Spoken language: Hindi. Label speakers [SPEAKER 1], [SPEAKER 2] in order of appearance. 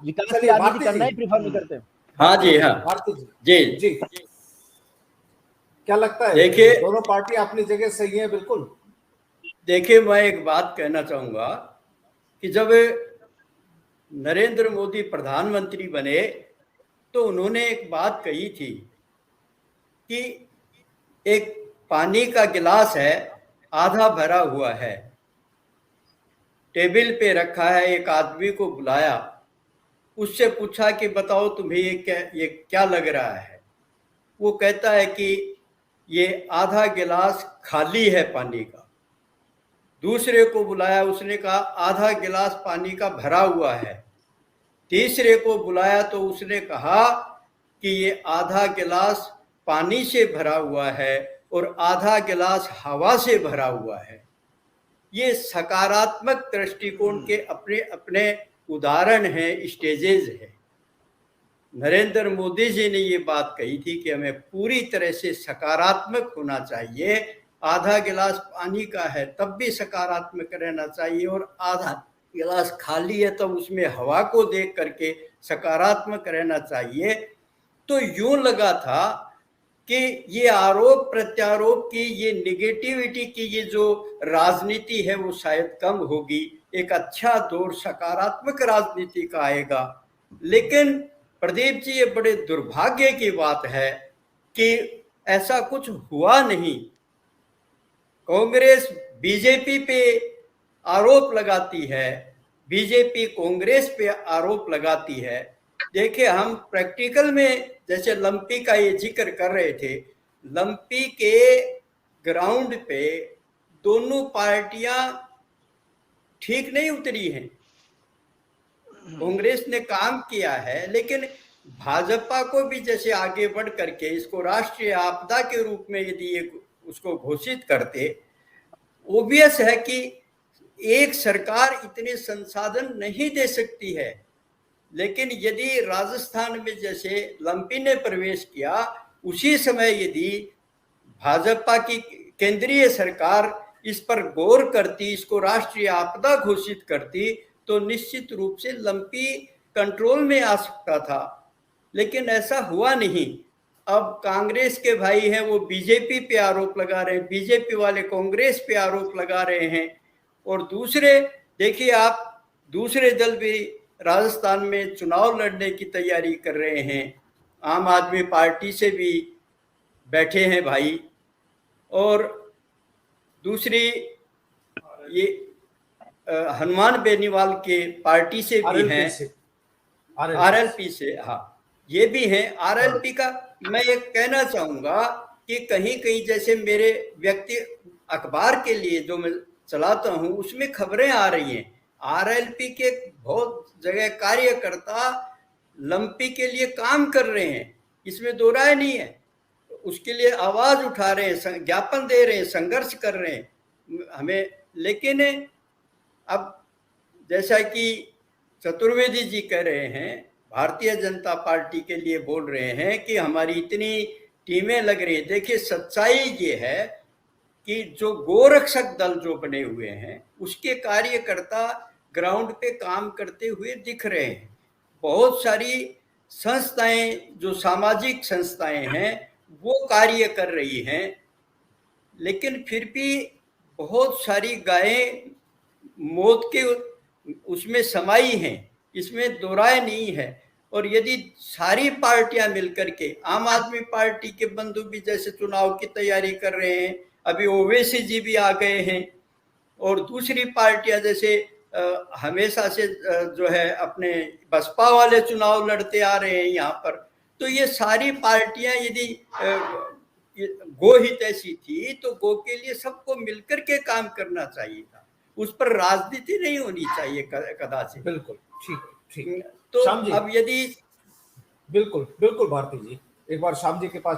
[SPEAKER 1] विकास की
[SPEAKER 2] चलिए,
[SPEAKER 1] राजनीति
[SPEAKER 2] भारती
[SPEAKER 1] करना
[SPEAKER 2] जी।
[SPEAKER 1] ही प्रीफर नहीं करते।
[SPEAKER 3] हाँ जी, हाँ
[SPEAKER 2] भारती जी
[SPEAKER 3] जी।
[SPEAKER 2] जी, क्या लगता है?
[SPEAKER 3] देखिए,
[SPEAKER 2] दोनों पार्टी अपनी जगह सही है, बिल्कुल।
[SPEAKER 3] देखिए, मैं एक बात कहना चाहूंगा कि जब नरेंद्र मोदी प्रधानमंत्री बने तो उन्होंने एक बात कही थी कि एक पानी का गिलास है, आधा भरा हुआ है, टेबल पे रखा है, एक आदमी को बुलाया, उससे पूछा कि बताओ तुम्हें ये क्या लग रहा है। वो कहता है कि ये आधा गिलास खाली है पानी का। दूसरे को बुलाया, उसने कहा आधा गिलास पानी का भरा हुआ है। तीसरे को बुलाया तो उसने कहा कि ये आधा गिलास पानी से भरा हुआ है और आधा गिलास हवा से भरा हुआ है। ये सकारात्मक दृष्टिकोण के अपने अपने उदाहरण हैं, स्टेजेस हैं। नरेंद्र मोदी जी ने ये बात कही थी कि हमें पूरी तरह से सकारात्मक होना चाहिए। आधा गिलास पानी का है तब भी सकारात्मक रहना चाहिए, और आधा गिलास खाली है तब उसमें हवा को देख करके सकारात्मक रहना चाहिए। तो यूं लगा था कि ये आरोप प्रत्यारोप की, ये निगेटिविटी की ये जो राजनीति है वो शायद कम होगी, एक अच्छा दौर सकारात्मक राजनीति का आएगा। लेकिन प्रदीप जी, ये बड़े दुर्भाग्य की बात है कि ऐसा कुछ हुआ नहीं। कांग्रेस बीजेपी पे आरोप लगाती है, बीजेपी कांग्रेस पे आरोप लगाती है। देखिए, हम प्रैक्टिकल में जैसे लंपी का ये जिक्र कर रहे थे, लंपी के ग्राउंड पे दोनों पार्टियां ठीक नहीं उतरी हैं। कांग्रेस ने काम किया है, लेकिन भाजपा को भी जैसे आगे बढ़ करके इसको राष्ट्रीय आपदा के रूप में यदि ये उसको घोषित करते, ओबियस है कि एक सरकार इतने संसाधन नहीं दे सकती है। लेकिन यदि राजस्थान में जैसे लंपी ने प्रवेश किया, उसी समय यदि भाजपा की केंद्रीय सरकार इस पर गौर करती, इसको राष्ट्रीय आपदा घोषित करती, तो निश्चित रूप से लंपी कंट्रोल में आ सकता था। लेकिन ऐसा हुआ नहीं। अब कांग्रेस के भाई हैं वो बीजेपी पे आरोप लगा रहे हैं, बीजेपी वाले कांग्रेस पे आरोप लगा रहे हैं, और दूसरे देखिए आप, दूसरे दल भी राजस्थान में चुनाव लड़ने की तैयारी कर रहे हैं। आम आदमी पार्टी से भी बैठे हैं भाई, और दूसरी ये हनुमान बेनीवाल के पार्टी से भी हैं, आरएलपी से, हाँ ये भी हैं। आरएलपी का मैं ये कहना चाहूंगा कि कहीं कहीं जैसे मेरे व्यक्ति अखबार के लिए जो मैं चलाता हूं उसमें खबरें आ रही हैं, आरएलपी के बहुत जगह कार्यकर्ता लंपी के लिए काम कर रहे हैं, इसमें दो राय नहीं है। उसके लिए आवाज उठा रहे हैं, ज्ञापन दे रहे हैं, संघर्ष कर रहे हैं हमें। लेकिन अब जैसा कि चतुर्वेदी जी कह रहे हैं, भारतीय जनता पार्टी के लिए बोल रहे हैं कि हमारी इतनी टीमें लग रही है। देखिए, सच्चाई ये है कि जो गोरक्षक दल जो बने हुए हैं उसके कार्यकर्ता ग्राउंड पे काम करते हुए दिख रहे हैं। बहुत सारी संस्थाएं जो सामाजिक संस्थाएं हैं वो कार्य कर रही हैं, लेकिन फिर भी बहुत सारी गायें मौत के उसमें समाई हैं, इसमें दो राय नहीं है। और यदि सारी पार्टियां मिलकर के, आम आदमी पार्टी के बंधु भी जैसे चुनाव की तैयारी कर रहे हैं, अभी ओवैसी जी भी आ गए हैं, और दूसरी पार्टियां जैसे हमेशा से जो है अपने बसपा वाले चुनाव लड़ते आ रहे हैं यहाँ पर, तो ये सारी पार्टियां यदि गो हित ऐसी थी तो गो के लिए सबको मिलकर के काम करना चाहिए था, उस पर राजनीति नहीं होनी चाहिए कदाचित।
[SPEAKER 2] बिल्कुल ठीक ठीक।
[SPEAKER 3] तो अब यदि
[SPEAKER 2] बिल्कुल बिल्कुल भारती जी, एक बार श्याम जी के पास